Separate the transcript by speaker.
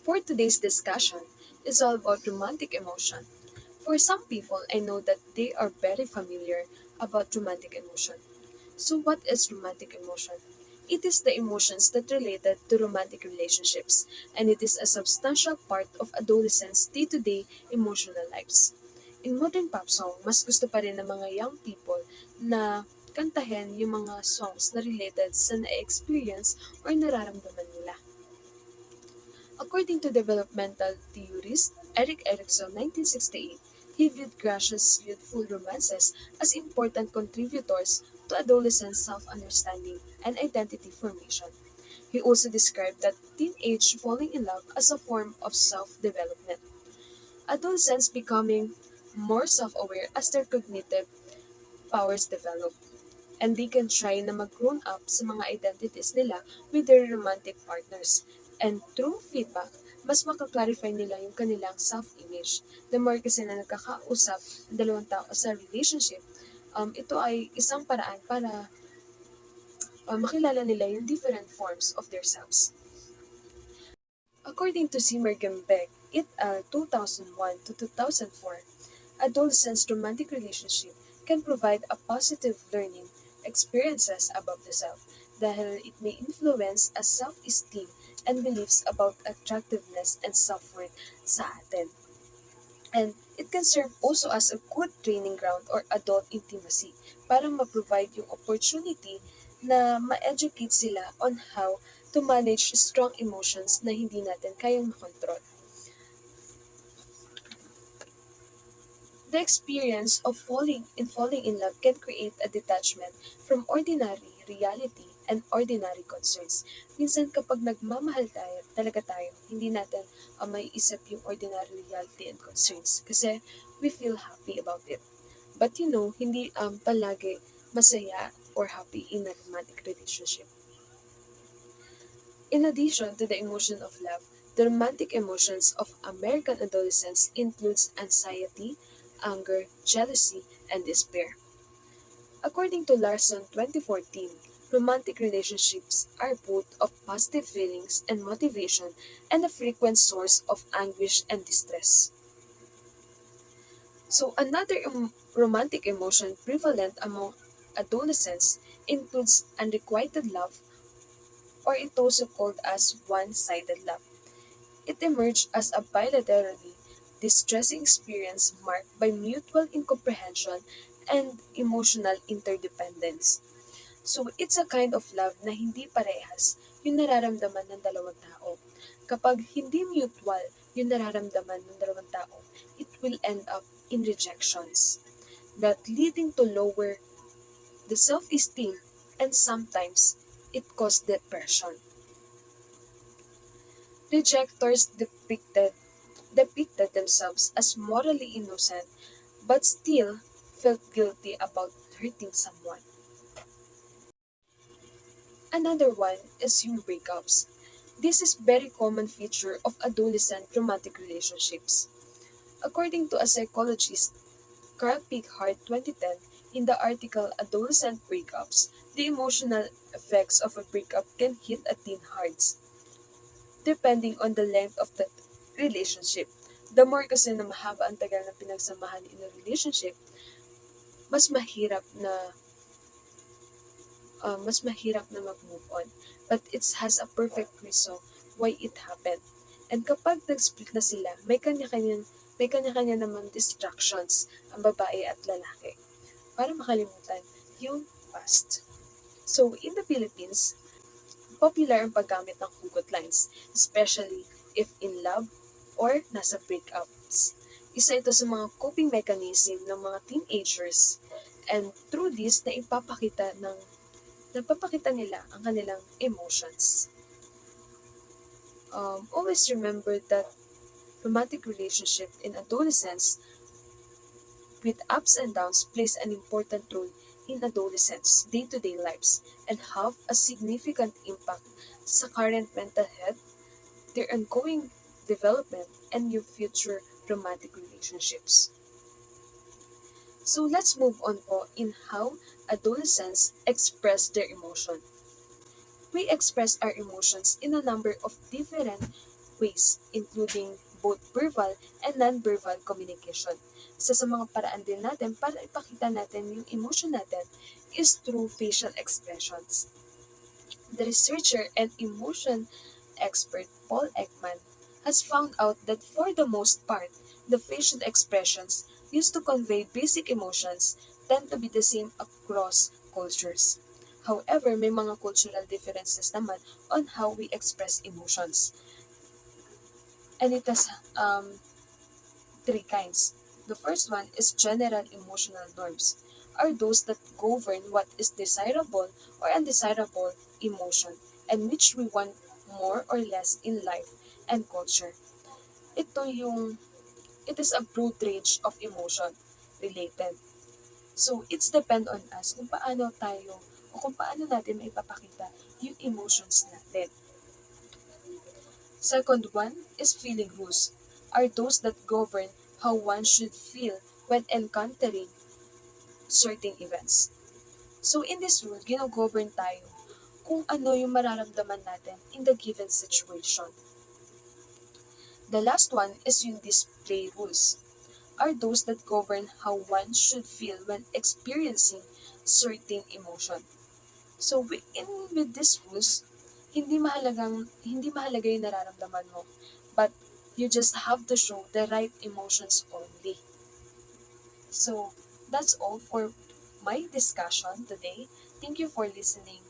Speaker 1: For today's discussion is all about romantic emotion. For some people, I know that they are very familiar about romantic emotion. So what is romantic emotion? It is the emotions that related to romantic relationships, and it is a substantial part of adolescents' day-to-day emotional lives. In modern pop song, mas gusto pa rin ng mga young people na kantahin yung mga songs na related sa na-experience or nararamdaman nila. According to developmental theorist Erik Erikson, 1968, he viewed crushes' youthful romances as important contributors to adolescent self-understanding and identity formation. He also described that teenage falling in love as a form of self-development. Adolescents becoming more self-aware as their cognitive powers develop, and they can try na mag-grown up sa mga identities nila with their romantic partners. And through feedback, mas makaklarify nila yung kanilang self-image. The more kasi na nagkakausap ang dalawang tao sa relationship, ito ay isang paraan para makilala nila yung different forms of their selves. According to Zimmer Gembeck, it 2001 to 2004, adolescents' romantic relationship can provide a positive learning experiences about the self dahil it may influence a self-esteem and beliefs about attractiveness and self-worth sa atin. And it can serve also as a good training ground or adult intimacy para ma-provide yung opportunity na ma-educate sila on how to manage strong emotions na hindi natin kayang makontrol. The experience of falling in love can create a detachment from ordinary reality and ordinary concerns. Minsan kapag nagmamahal tayo, talaga tayo, hindi natin may isip yung ordinary reality and concerns kasi we feel happy about it. But hindi palagi masaya or happy in a romantic relationship. In addition to the emotion of love, the romantic emotions of American adolescents includes anxiety, anger, jealousy, and despair. According to Larson 2014, romantic relationships are both of positive feelings and motivation and a frequent source of anguish and distress. So another romantic emotion prevalent among adolescents includes unrequited love, or it also called as one-sided love. It emerged as a bilaterally distressing experience marked by mutual incomprehension and emotional interdependence. So, it's a kind of love na hindi parehas yung nararamdaman ng dalawang tao. Kapag hindi mutual yung nararamdaman ng dalawang tao, it will end up in rejections that leading to lower the self-esteem, and sometimes it causes depression. Rejectors depicted themselves as morally innocent but still felt guilty about hurting someone. Another one is yung breakups. This is very common feature of adolescent romantic relationships. According to a psychologist, Carl Pickhardt 2010, in the article Adolescent Breakups, the emotional effects of a breakup can hit a teen hearts depending on the length of the relationship. The more kasi na mahaba ang tagal na pinagsamahan in a relationship, mas mahirap na mag-move on. But it has a perfect reason why it happened. And kapag nag-split na sila, may kanya-kanya naman distractions ang babae at lalaki para makalimutan yung past. So, in the Philippines, popular ang paggamit ng hugot lines, especially if in love or nasa breakups. Isa ito sa mga coping mechanism ng mga teenagers, and through this, napapakita nila ang kanilang emotions. Always remember that romantic relationship in adolescence with ups and downs plays an important role in adolescents' day-to-day lives and have a significant impact sa current mental health, their ongoing development, and your future romantic relationships. So let's move on po in how adolescents express their emotion. We express our emotions in a number of different ways, including both verbal and non-verbal communication. Isa sa mga paraan din natin para ipakita natin yung emotion natin is through facial expressions. The researcher and emotion expert Paul Ekman has found out that for the most part, the facial expressions used to convey basic emotions tend to be the same across cultures. However, may mga cultural differences naman on how we express emotions. And it has three kinds. The first one is general emotional norms, are those that govern what is desirable or undesirable emotion and which we want more or less in life and culture. Ito yung, it is a broad range of emotion related. So, it's depend on us kung paano tayo o kung paano natin maipapakita yung emotions natin. Second one is feeling rules, are those that govern how one should feel when encountering certain events. So in this rule, gino-govern tayo kung ano yung mararamdaman natin in the given situation. The last one is yung display rules, are those that govern how one should feel when experiencing certain emotion. So with these rules, hindi mahalaga yung nararamdaman mo, but you just have to show the right emotions only. So that's all for my discussion today. Thank you for listening.